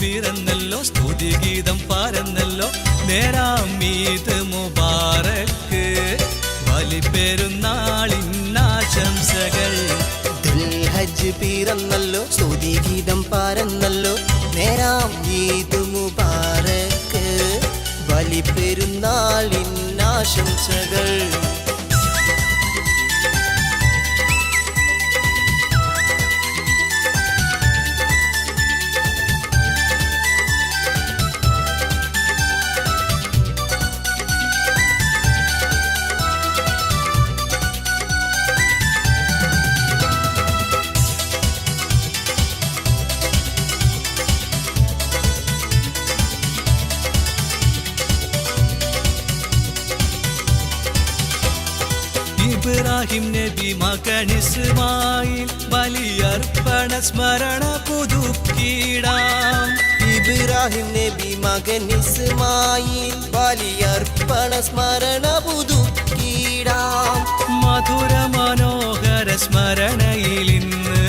പിറന്നല്ലോ, സ്തുതിഗീതം പാരുന്നല്ലോ, നേരാം ഈദ് മുബാറക്ക്. ബലിപ്പെരുന്നാളിനാശംസകൾ. ദുൽഹജ്ജ് പിറന്നല്ലോ, സ്തുതിഗീതം പാരുന്നല്ലോ, നേരാം ഈദ് മുബാറക്ക്. ബലിപ്പെരുന്നാളിനാശംസകൾ. ഇബ്രാഹിം നബി മകൻ ഇസ്മായിൽ ബലിയർപ്പണ സ്മരണ പുതുക്കിടാം. ഇബ്രാഹിം നബി മകൻ ഇസ്മായിൽ ബലിയർപ്പണ സ്മരണ പുതുക്കിടാം. മധുര മനോഹര സ്മരണയിൽ ഇന്ന്